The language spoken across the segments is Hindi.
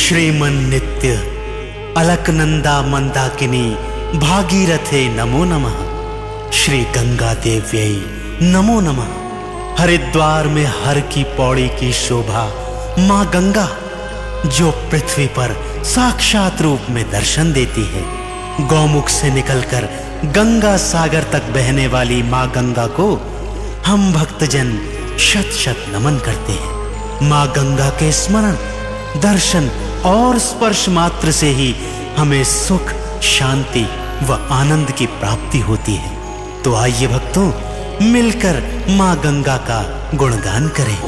श्रीमन नित्य अलकनंदा मंदाकिनी भागीरथे नमो नमः। श्री गंगा देव्यै नमो नमः। हरिद्वार में हर की पौड़ी की शोभा माँ गंगा, जो पृथ्वी पर साक्षात रूप में दर्शन देती है। गौमुख से निकलकर गंगा सागर तक बहने वाली माँ गंगा को हम भक्तजन शत शत नमन करते हैं। माँ गंगा के स्मरण, दर्शन और स्पर्श मात्र से ही हमें सुख, शांति व आनंद की प्राप्ति होती है। तो आइए भक्तों, मिलकर माँ गंगा का गुणगान करें।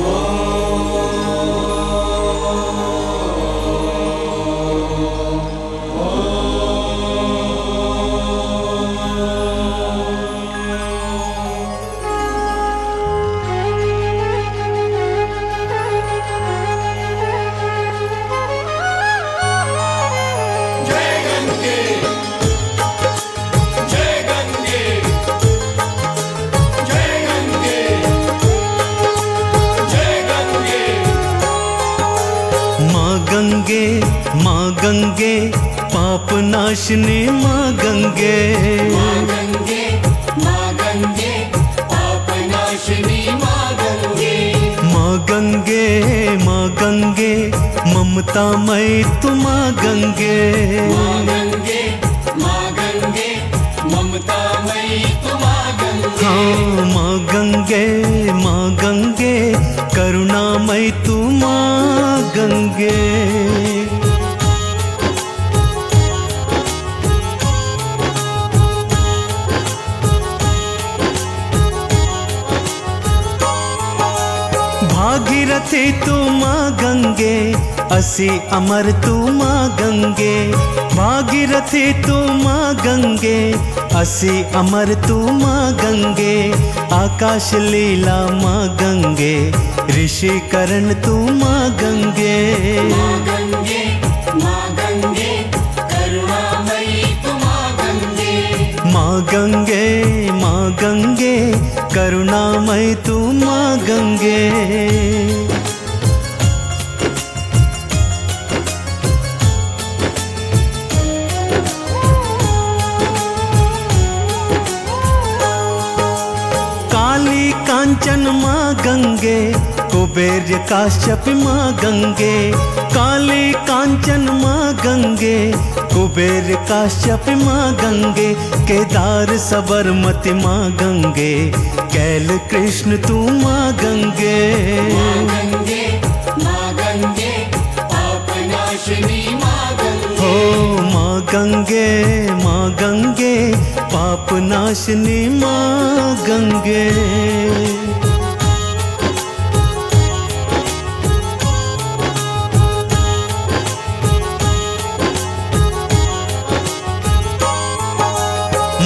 माँ गंगे पाप नाशनी माँ गंगे, माँ गंगे पाप नाशनी माँ गंगे, माँ गंगे माँ गंगे ममता मई तू माँ गंगे, माँ गंगे ममता मई तू माँ गंगे, हाँ माँ गंगे करुणामयी तू माँ गंगे। भागीरथी तू माँ गंगे, असी अमर तू माँ गंगे। भागीरथी तू माँ गंगे, असी अमर तू माँ गंगे। आकाश लीला माँ गंगे, ऋषि करण तू माँ गंगे। माँ गंगे करुणामयी तू माँ गंगे, माँ गंगे करुणामयी तू माँ गंगे। काली कांचन माँ गंगे, कुबेर काश्यप माँ गंगे। काली कांचन माँ गंगे, कुबेर काश्यप माँ गंगे। केदार सबरमती माँ गंगे, कैल कृष्ण तू माँ गंगे। माँ गंगे पाप नाशनी माँ गंगे, हो माँ गंगे पाप नाशनी माँ गंगे।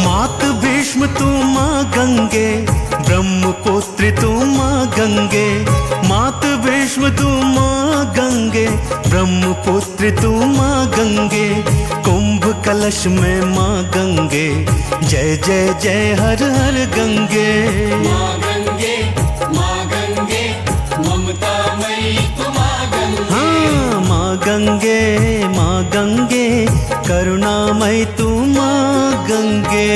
मात भीष्म तू माँ गंगे, ब्रह्मपुत्री तू माँ गंगे। मात भीष्म तू माँ गंगे, ब्रह्मपुत्री तू माँ गंगे। कुंभ कलश में माँ गंगे, जय जय जय हर हर गंगे। माँ गंगे ममता मई तू माँ गंगे, हाँ माँ गंगे करुणामयी तू माँ गंगे।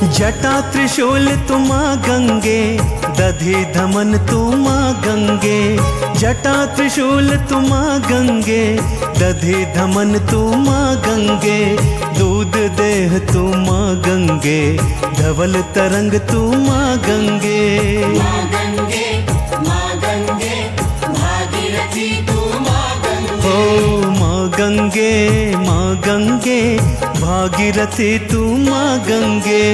जटा त्रिशूल तू माँ गंगे, दधि धमन तू माँ गंगे। जटा त्रिशूल तू माँ गंगे, दधि धमन तू माँ गंगे। दूध देह तू माँ गंगे, धवल तरंग तू माँ गंगे। माँ गंगे भागीरथी तू माँ गंगे, हो माँ गंगे भागीरथी तू माँ गंगे।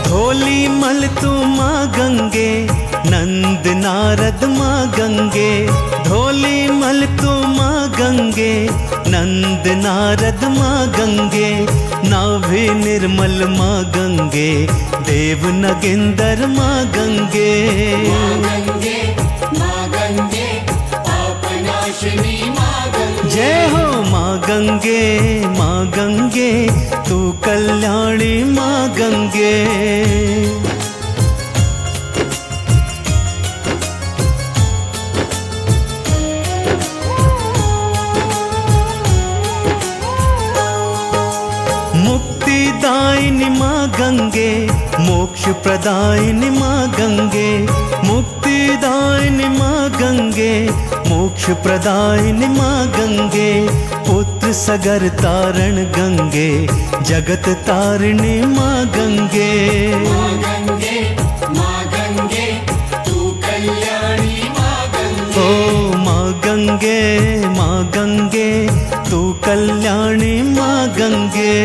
धोली मल तू माँ गंगे, नंद नारद माँ गंगे। धोली मल तू माँ गंगे, नंद नारद माँ गंगे, नाभि निर्मल माँ गंगे, देव नगेंद्र माँ गंगे। माँ गंगे पाप नाशिनी माँ गंगे। जय हो माँ गंगे, माँ गंगे, तू कल्याणी माँ गंगे। मुक्तिदायिनी माँ गंगे, मोक्ष प्रदायिनी माँ गंगे, मुक्तिदायिनी माँ गंगे, मोक्ष प्रदायिनी माँ गंगे, पुत्र सगर तारण गंगे, जगत तारिणी माँ गंगे। माँ गंगे तू कल्याणी माँ गंगे। ओ माँ गंगे, माँ गंगे, तू कल्याणी माँ गंगे।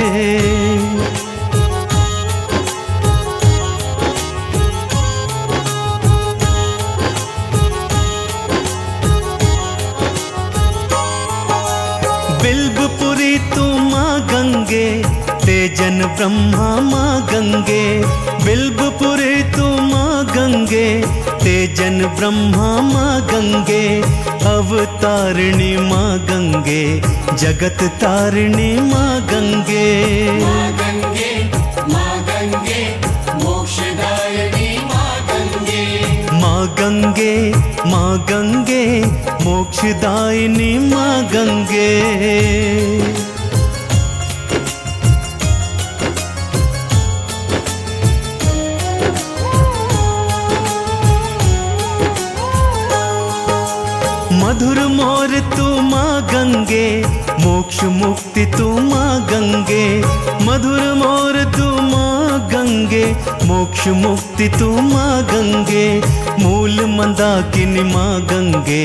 बिल्वपुरी तू माँ गंगे, तेजन ब्रह्मा माँ गंगे, बिल्वपुरी तू माँ गंगे, तेजन ब्रह्मा माँ गंगे, अवतारिणी माँ गंगे, जगत तारिणी माँ गंगे। माँ गंगे मोक्षदायिनी माँ गंगे। माँ गंगे, माँ गंगे, मोक्षदायिनी माँ गंगे। मधुर मोर तू माँ गंगे, मोक्ष मुक्ति तू माँ गंगे, मधुर मोर तू माँ गंगे, मोक्ष मुक्ति तू माँ गंगे, मूल मंदाकिनी माँ गंगे,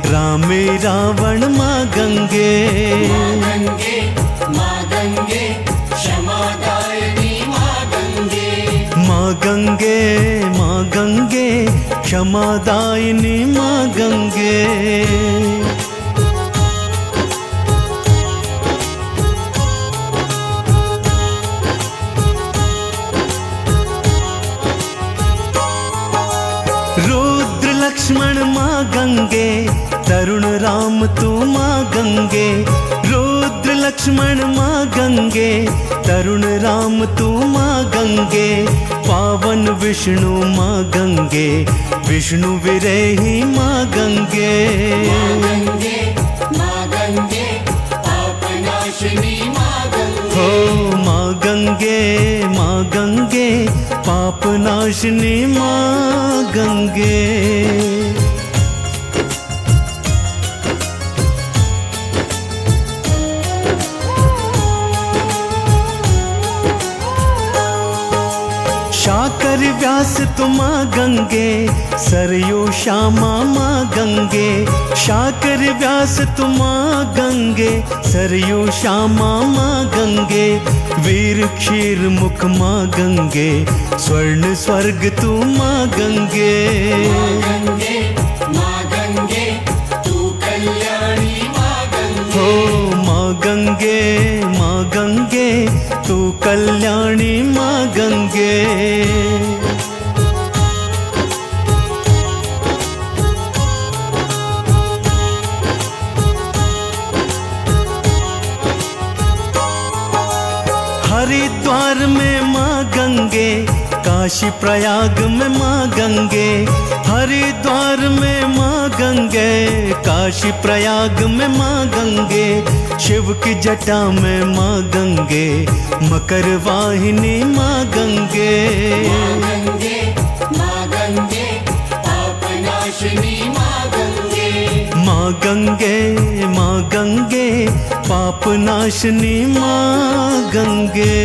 रामे रावण माँ गंगे। माँ गंगे क्षमादायिनी माँ गंगे। माँ गंगे, माँ गंगे, क्षमादायिनी माँ गंगे। रुद्र लक्ष्मण माँ गंगे, तरुण राम तू माँ गंगे, रुद्र लक्ष्मण माँ गंगे, तरुण राम तू माँ गंगे, पावन विष्णु माँ गंगे, विष्णु विरेही माँ गंगे। माँ गंगे पाप नाशिनी माँ गंगे। हो माँ गंगे, माँ गंगे, पाप नाशिनी माँ गंगे। शाकर व्यास तुम गंगे, सरयू श्यामा माँ गंगे, शाकर व्यास तुम गंगे, सरयू श्यामा माँ गंगे, वीर क्षीर मुख माँ गंगे, स्वर्ण स्वर्ग तू माँ गंगे। माँ गंगे तू कल्याणी माँ गंगे। हो माँ गंगे, माँ गंगे, तू कल्याणी माँ गंगे। हरिद्वार में माँ गंगे, काशी प्रयाग में माँ गंगे, हरिद्वार में माँ गंगे, काशी प्रयाग में माँ गंगे, शिव की जटा में माँ गंगे, मकर वाहिनी माँ गंगे। माँ गंगे पाप नाशिनी माँ गंगे। माँ गंगे, माँ गंगे, पाप नाशिनी माँ गंगे।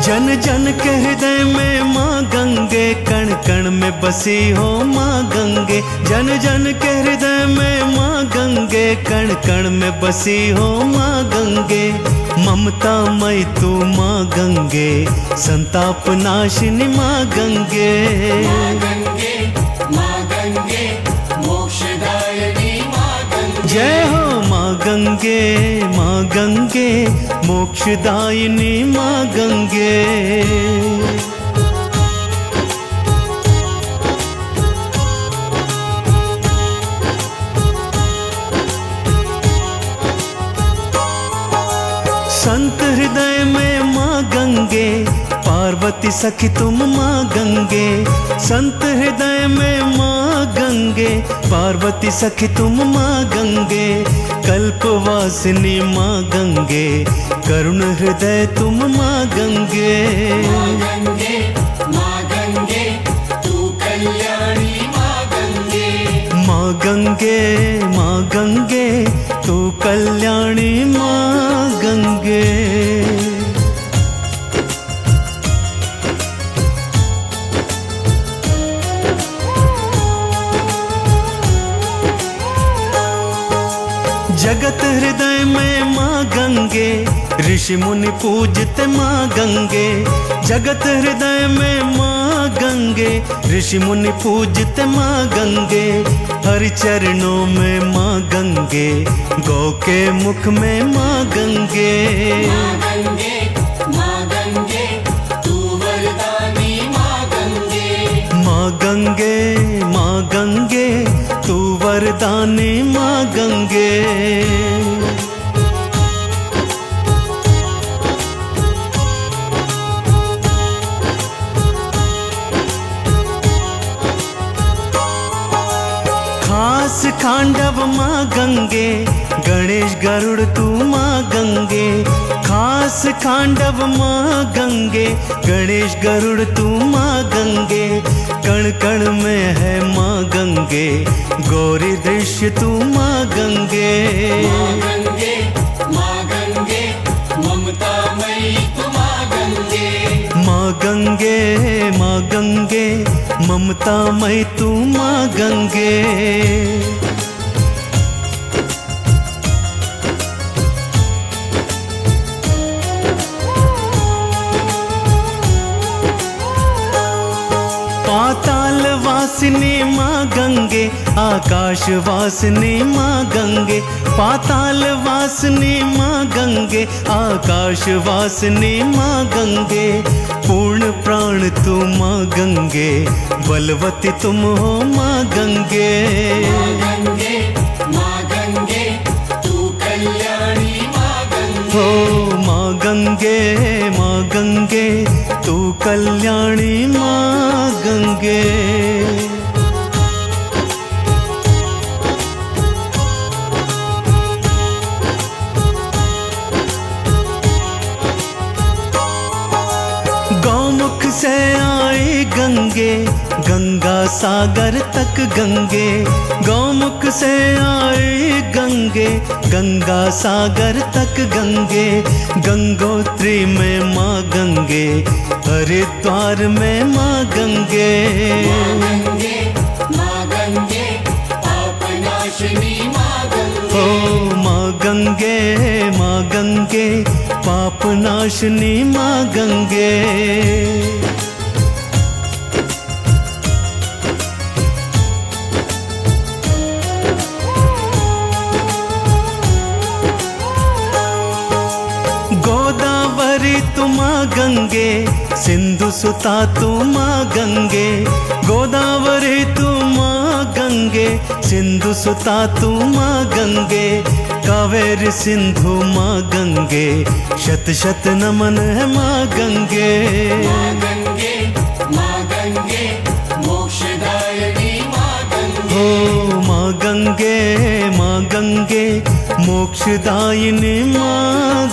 जन जन के हृदय में माँ गंगे, कण कण में बसी हो माँ गंगे, जन जन के हृदय में माँ गंगे, कण कण में बसी हो माँ गंगे, ममता मई तू माँ गंगे, संताप नाशिनी माँ गंगे। माँ गंगे, माँ गंगे, मोक्षदायिनी माँ गंगे। जय हो माँ गंगे, माँ गंगे, मोक्षदायिनी माँ गंगे। संत हृदय में माँ गंगे, पार्वती सखी तुम माँ गंगे। संत हृदय में माँ गंगे, पार्वती सखी तुम माँ गंगे। कल्पवासिनी माँ गंगे, करुण हृदय तुम माँ गंगे। माँ गंगे, माँ गंगे, तू कल्याणी माँ गंगे। माँ गंगे, माँ गंगे, तू कल्याणी माँ गंगे। जगत हृदय में माँ गंगे, ऋषि मुनि पूजते माँ गंगे। जगत हृदय में माँ गंगे, ऋषि मुनि पूजते माँ गंगे। हरि चरणों में माँ गंगे, गौ के मुख में माँ गंगे। माँ गंगे, माँ गंगे, तू वरदानी माँ गंगे। माँ गंगे, माँ गंगे, तू वरदानी माँ गंगे। खास खांडव माँ गंगे, गणेश गरुड़ तू माँ गंगे। खास खांडव माँ गंगे, गणेश गरुड़ तू माँ गंगे। कण कण में है माँ गंगे, गौरी दृश्य तू माँ गंगे। माँ गंगे, माँ गंगे, ममता मई तू माँ गंगे। माँ गंगे, माँ गंगे, ममता मई तू माँ गंगे। पाताल वासिनी माँ गंगे, आकाश वासिनी माँ गंगे। पाताल वासिनी माँ गंगे, आकाश वासिनी माँ गंगे। पूर्ण प्राण तू माँ गंगे, बलवती तुम हो माँ गंगे। माँ गंगे, माँ गंगे, तू कल्याणी माँ गंगे। हो माँ गंगे, माँ गंगे, तू कल्याणी माँ गंगे। गौमुख से आई गंगे, गंगा सागर तक गंगे। गौमुख से आई गंगे, गंगा सागर तक गंगे। गंगोत्री में माँ गंगे, हरिद्वार में माँ गंगे। माँ गंगे, माँ गंगे, पाप नाशिनी माँ गंगे। हो माँ गंगे, माँ गंगे, पाप नाशिनी माँ गंगे। गोदावरी तू माँ गंगे, सिंधु सुता तू माँ गंगे। गोदावरी तू माँ गंगे, सिंधु सुता तू माँ गंगे। कावेरी सिंधु माँ गंगे, शत शत नमन है माँ गंगे। माँ गंगे, माँ गंगे, मोक्षदायिनी माँ गंगे। हो माँ गंगे, माँ गंगे, मोक्षदायिनी माँ